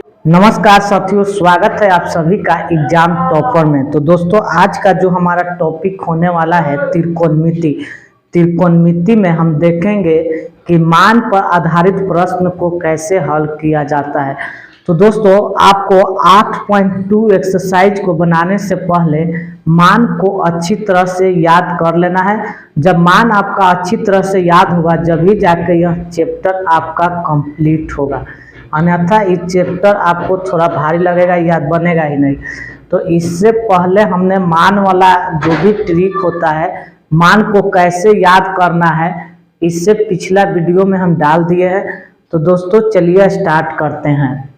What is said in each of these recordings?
नमस्कार साथियों, स्वागत है आप सभी का एग्जाम टॉपर में। तो दोस्तों, आज का जो हमारा टॉपिक होने वाला है त्रिकोणमिति। त्रिकोणमिति में हम देखेंगे कि मान पर आधारित प्रश्न को कैसे हल किया जाता है। तो दोस्तों, आपको 8.2 एक्सरसाइज को बनाने से पहले मान को अच्छी तरह से याद कर लेना है। जब मान आपका अच्छी तरह से याद होगा, जब ही जाकर यह चैप्टर आपका कंप्लीट होगा, अन्यथा इस चैप्टर आपको थोड़ा भारी लगेगा, याद बनेगा ही नहीं। तो इससे पहले हमने मान वाला जो भी ट्रिक होता है, मान को कैसे याद करना है, इससे पिछला वीडियो में हम डाल दिए हैं। तो दोस्तों चलिए स्टार्ट करते हैं।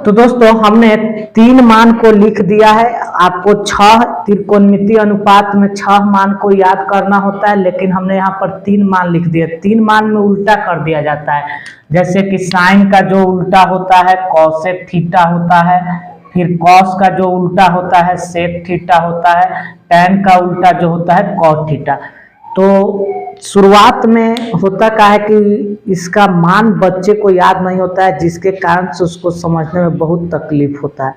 तो दोस्तों, हमने 3 मान को लिख दिया है। आपको 6 त्रिकोणमिति अनुपात में 6 मान को याद करना होता है, लेकिन हमने यहाँ पर 3 मान लिख दिए। 3 मान में उल्टा कर दिया जाता है, जैसे कि साइन का जो उल्टा होता है कॉसेक थीटा होता है, फिर कॉस का जो उल्टा होता है सेक थीटा होता है, टैन का उल्टा जो होता है कॉट थीटा। तो शुरुआत में होता क्या है कि इसका मान बच्चे को याद नहीं होता है, जिसके कारण से उसको समझने में बहुत तकलीफ होता है।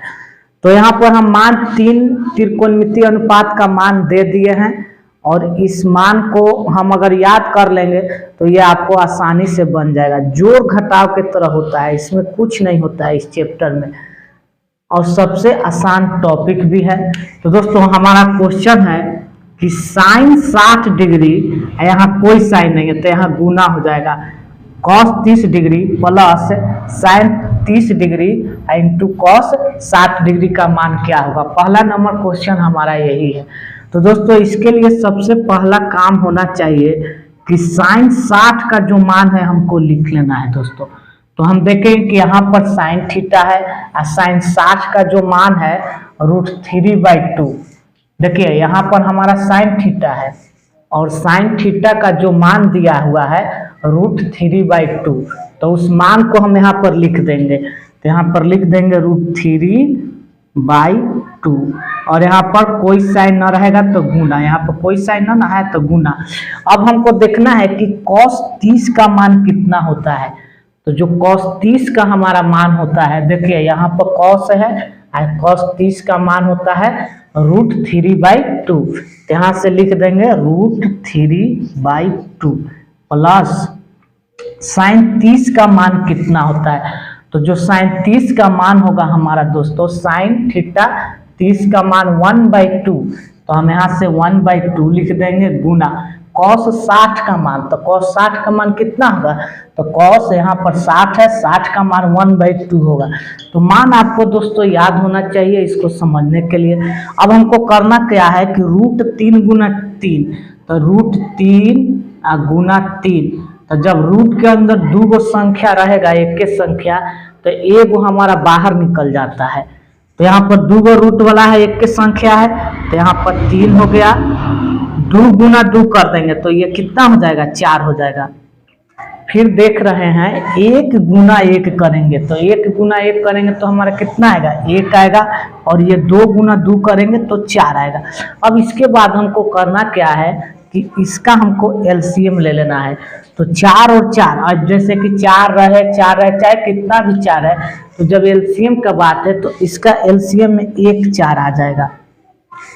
तो यहाँ पर हम मान 3 त्रिकोणमिति अनुपात का मान दे दिए हैं, और इस मान को हम अगर याद कर लेंगे तो ये आपको आसानी से बन जाएगा। जोड़ घटाव की तरह होता है, इसमें कुछ नहीं होता है इस चैप्टर में, और सबसे आसान टॉपिक भी है। तो दोस्तों, हमारा क्वेश्चन है कि साइन 60 डिग्री, यहाँ कोई साइन नहीं है तो यहाँ गुना हो जाएगा, cos 30 degree plus sign 30 degree into cos 60 degree का मान क्या होगा। पहला नंबर क्वेश्चन हमारा यही है। तो दोस्तों, इसके लिए सबसे पहला काम होना चाहिए कि साइन 60 का जो मान है हमको लिख लेना है दोस्तों। तो हम देखेंगे कि यहाँ पर साइन थीटा है और साइन 60 का जो मान है √3/2। देखिए यहाँ पर हमारा साइन थीटा है और साइन थीटा का जो मान दिया हुआ है √3/2। तो उस मान को हम यहाँ पर लिख देंगे। तो यहाँ पर लिख देंगे √3/2, और यहाँ पर कोई साइन न रहेगा तो गुना, यहाँ पर कोई साइन न है तो गुना। अब हमको देखना है कि cos 30 का मान कितना होता है। तो जो cos 30 का हमारा मान होता है, देखिए यहाँ पर cos है और cos 30 का मान होता है √3/2। यहाँ से लिख देंगे √3/2 प्लस साइन 30 का मान कितना होता है। तो जो साइन 30 का मान होगा हमारा दोस्तों, साइन थीटा 30 का मान 1/2, तो हम यहाँ से 1/2 लिख देंगे गुना cos 60 का मान। तो cos 60 का मान कितना होगा, तो cos यहाँ पर 60 है, 60 का मान 1/2 होगा। तो मान आपको दोस्तों याद होना चाहिए इसको समझने के लिए। अब हमको करना क्या है कि √3 गुना 3, तो √3 गुना 3। तो जब रूट के अंदर 2 संख्या रहेगा, एक के संख्या, तो एक हमारा बाहर निकल जाता है। तो यहाँ पर 2 रूट वाला है, एक के संख्या है, तो यहाँ पर 3 हो गया। 2 गुना 2 कर देंगे तो ये कितना हो जाएगा, 4 हो जाएगा। फिर देख रहे हैं 1 गुना 1 करेंगे, तो 1 गुना 1 करेंगे तो हमारा कितना आएगा, 1 आएगा, और ये 2 गुना 2 करेंगे तो 4 आएगा। अब इसके बाद हमको करना क्या है कि इसका हमको एलसीएम ले लेना है। तो 4 और 4, अब जैसे कि 4 रहे चाहे कितना भी 4 है, तो जब एलसीएम का बात है तो इसका एलसीएम में 1 4 आ जाएगा।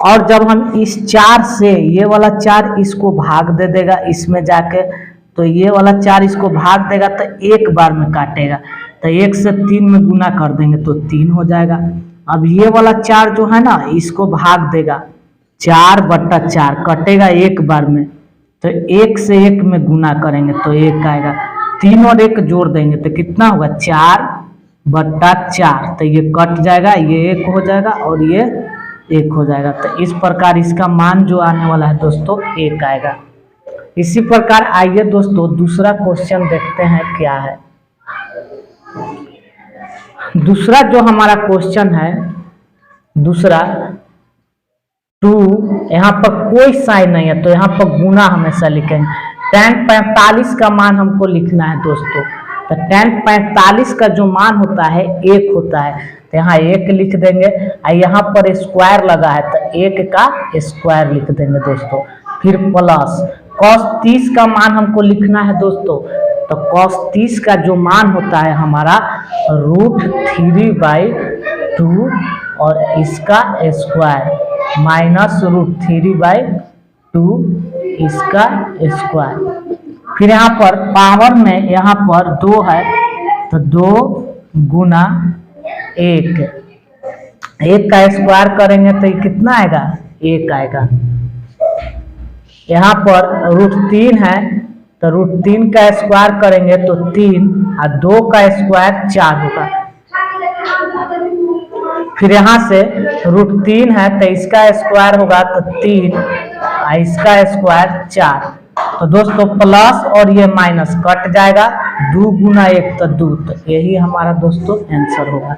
और जब हम इस 4 से ये वाला 4 इसको भाग दे देगा इसमें जाके, तो ये वाला 4 इसको भाग देगा तो एक बार में काटेगा, तो 1 से 3 में गुना कर देंगे तो 3 हो जाएगा। अब ये वाला 4 जो है ना, इसको भाग देगा, 4/4 कटेगा एक बार में, तो 1 से 1 में गुना करेंगे तो 1 आएगा। 3 और 1 जोड़ देंगे तो कितना होगा, 4/4। तो ये कट जाएगा, ये 1 हो जाएगा और ये 1 हो जाएगा। तो इस प्रकार इसका मान जो आने वाला है दोस्तों 1 आएगा। इसी प्रकार आइए दोस्तों दूसरा क्वेश्चन देखते हैं क्या है। दूसरा जो हमारा क्वेश्चन है, दूसरा 2, यहाँ पर कोई साइन नहीं है तो यहाँ पर गुना हमेशा लिखेंगे। tan 45 का मान हमको लिखना है दोस्तों। तो tan 45 का जो मान होता है 1 होता है, तो यहाँ 1 लिख देंगे, और यहाँ पर स्क्वायर लगा है तो 1 का स्क्वायर लिख देंगे दोस्तों। फिर प्लस cos 30 का मान हमको लिखना है दोस्तों। तो cos 30 का जो मान होता है हमारा √3/2 और इसका स्क्वायर माइनस √3/2 इसका स्क्वायर। फिर यहाँ पर पावर में यहाँ पर 2 है तो 2 गुना 1, 1 का स्क्वायर करेंगे तो ये कितना आएगा, 1 आएगा। यहाँ पर √3 है तो √3 का स्क्वायर करेंगे तो 3 और 2 का स्क्वायर 4 होगा। फिर यहाँ से √3 है तो इसका स्क्वायर होगा तो 3 और इसका स्क्वायर 4। तो दोस्तों प्लस और ये माइनस कट जाएगा, 2 गुना 1 तो 2, तो यही हमारा दोस्तों आंसर होगा।